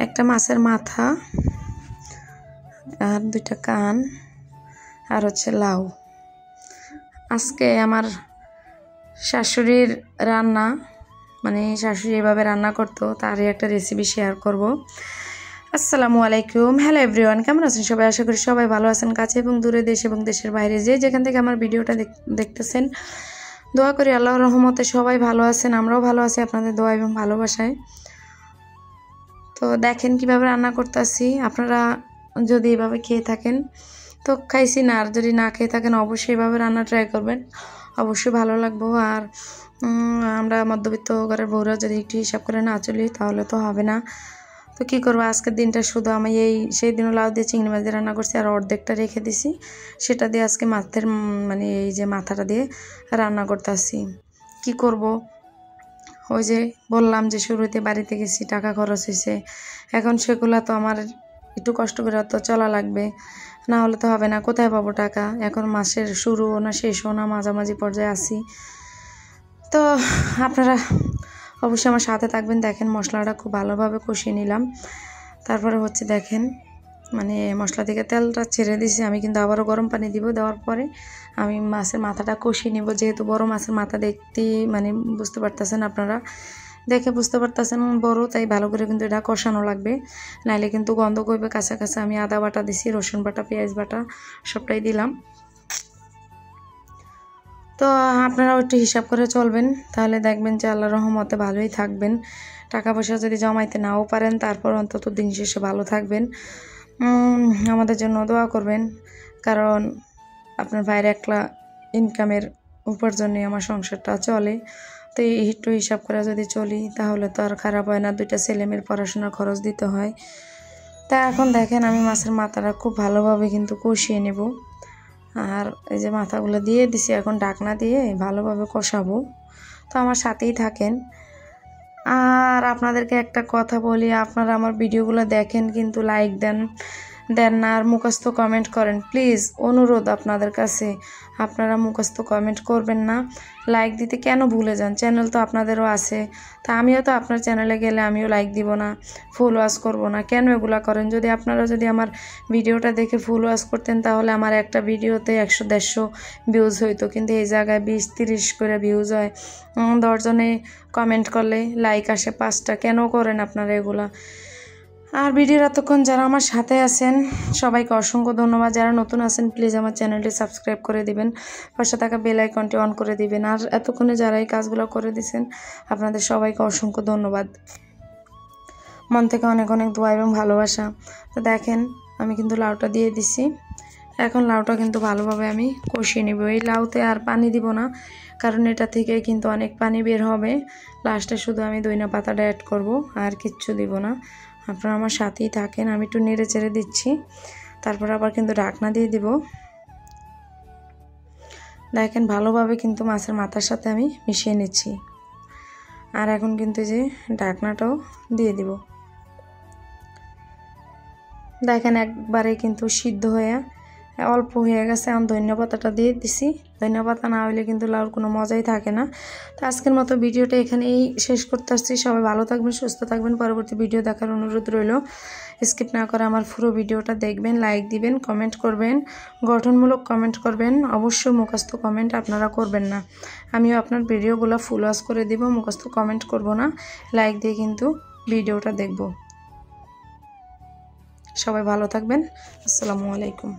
একটা মাছের মাথা আর দুইটা কান আর হচ্ছে লাউ। আজকে আমার শাশুড়ির রান্না, মানে শাশুড়ি এভাবে রান্না করতো, তারই একটা রেসিপি শেয়ার করব। আসসালামু আলাইকুম, হ্যালো এভরিওয়ান, কেমন আছেন সবাই? আশা করি সবাই ভালো আছেন। কাছে এবং দূরে, দেশ এবং দেশের বাইরে যে যেখান থেকে আমার ভিডিওটা দেখতেছেন, দোয়া করি আল্লাহর রহমতে সবাই ভালো আছেন, আমরাও ভালো আছি আপনাদের দোয়া এবং ভালোবাসায়। তো দেখেন কিভাবে রান্না করতেছি। আপনারা যদি এভাবে খেয়ে থাকেন তো খাইছি না, আর যদি না খেয়ে থাকেন অবশ্যই এভাবে রান্না ট্রাই করবেন, অবশ্যই ভালো লাগবো। আর আমরা মধ্যবিত্ত ঘরের বউরা যদি একটু হিসাব করে না চলি তাহলে তো হবে না। তো কী করবো, আজকের দিনটা শুধু আমি সেই দিনও লাউ দিয়ে চিংড়ি মাছ দিয়ে রান্না করছি, আর অর্ধেকটা রেখে দিছি, সেটা দিয়ে আজকে মাছের মানে এই যে মাথাটা দিয়ে রান্না করতেছি। কি করব, ওই যে বললাম যে শুরুতে বাড়িতে গেছি, টাকা খরচ হয়েছে, এখন সেগুলো তো আমার একটু কষ্ট করে তো চলা লাগবে, না হলে তো হবে না। কোথায় পাবো টাকা? এখন মাসের শুরুও না শেষও না, মাঝামাঝি পর্যায়ে আছি। তো আপনারা অবশ্যই আমার সাথে থাকবেন। দেখেন মশলাটা খুব ভালোভাবে কষিয়ে নিলাম, তারপরে হচ্ছে দেখেন মানে মশলা থেকে তেলটা ছেড়ে দিছি। আমি কিন্তু আবারও গরম পানি দিব, দেওয়ার পরে আমি মাছের মাথাটা কষিয়ে নিব। যেহেতু বড় মাছের মাথা দেখতে মানে বুঝতে পারতেছেন, আপনারা দেখে বুঝতে পারতেছেন বড়, তাই ভালো করে কিন্তু এটা কষানো লাগবে, নাইলে কিন্তু গন্ধ করবে কাঁচা কাঁচা। আমি আদা বাটা দিছি, রসুন বাটা, পেঁয়াজ বাটা সবটাই দিলাম। তো আপনারাও একটু হিসাব করে চলবেন, তাহলে দেখবেন যে আল্লাহর রহমতে ভালোই থাকবেন। টাকা পয়সা যদি জমাইতে নাও পারেন, তারপর অন্তত দিন শেষে ভালো থাকবেন। আমাদের জন্য দোয়া করবেন, কারণ আপনার ভাইয়ের একলা ইনকামের উপার্জনে আমার সংসারটা চলে। তো একটু হিসাব করে যদি চলি তাহলে তো আর খারাপ হয় না, দুইটা ছেলেমেয়ের পড়াশোনার খরচ দিতে হয়। তা এখন দেখেন আমি মাছের মাথাটা খুব ভালোভাবে কিন্তু কষিয়ে নেব, আর এই যে মাথাগুলো দিয়ে দিছি, এখন ঢাকনা দিয়ে ভালোভাবে কষাবো। তো আমার সাথেই থাকেন। আর আপনাদেরকে একটা কথা বলি, আপনারা আমার ভিডিওগুলো দেখেন কিন্তু লাইক দেন না, আর মুখস্থ কমেন্ট করেন। প্লিজ অনুরোধ আপনাদের কাছে, আপনারা মুখস্থ কমেন্ট করবেন না, লাইক দিতে কেন ভুলে যান? চ্যানেল তো আপনাদেরও আছে, তা আমিও তো আপনার চ্যানেলে গেলে আমিও লাইক দিব না, ফুল ওয়াচ করব না, কেন এগুলা করেন? যদি আপনারা যদি আমার ভিডিওটা দেখে ফুল ওয়াচ করতেন তাহলে আমার একটা ভিডিওতে 100-150 ভিউজ হইতো, কিন্তু এই জায়গায় 20-30 করে ভিউজ হয়। 10 জনে কমেন্ট করলে লাইক আসে 5টা। কেন করেন আপনারা এগুলা? আর ভিডিওর এতক্ষণ যারা আমার সাথে আছেন সবাইকে অসংখ্য ধন্যবাদ। যারা নতুন আছেন প্লিজ আমার চ্যানেলটি সাবস্ক্রাইব করে দিবেন, পাশে থাকা বেল আইকনটি অন করে দিবেন। আর এতক্ষণে যারা এই কাজগুলো করে দিয়েছেন আপনাদের সবাইকে অসংখ্য ধন্যবাদ, মন থেকে অনেক অনেক দোয়া এবং ভালোবাসা। তো দেখেন আমি কিন্তু লাউটা দিয়ে দিছি, এখন লাউটা কিন্তু ভালোভাবে আমি কষিয়ে নেব। এই লাউতে আর পানি দিব না, কারণ এটা থেকে কিন্তু অনেক পানি বের হবে। লাস্টে শুধু আমি ধনিয়া পাতাটা অ্যাড করব, আর কিচ্ছু দিব না। আপনারা আমার সাথেই থাকেন, আমি একটু নেড়ে চেড়ে দিচ্ছি, তারপর আবার কিন্তু ঢাকনা দিয়ে দিব। দেখেন ভালোভাবে কিন্তু মাছের মাথার সাথে আমি মিশিয়ে নিচ্ছি, আর এখন কিন্তু যে ঢাকনাটাও দিয়ে দিব। দেখেন একবারে কিন্তু সিদ্ধ হয়ে অল্প হয়ে গেছে। এখন ধনিয়া পাতাটা দিয়ে দিছি, ধনিয়া পাতা না হলে কিন্তু লাউর কোনো মজাই থাকে না। তো আজকের মতো ভিডিওটা এখানেই শেষ করতে আসছি। সবাই ভালো থাকবেন, সুস্থ থাকবেন। পরবর্তী ভিডিও দেখার অনুরোধ রইল। স্কিপ না করে আমার পুরো ভিডিওটা দেখবেন, লাইক দিবেন, কমেন্ট করবেন, গঠনমূলক কমেন্ট করবেন। অবশ্যই মুখস্থ কমেন্ট আপনারা করবেন না, আমিও আপনার ভিডিওগুলো ফুল ওয়াচ করে দিব, মুখস্থ কমেন্ট করব না, লাইক দিয়ে কিন্তু ভিডিওটা দেখব। সবাই ভালো থাকবেন, আসসালামু আলাইকুম।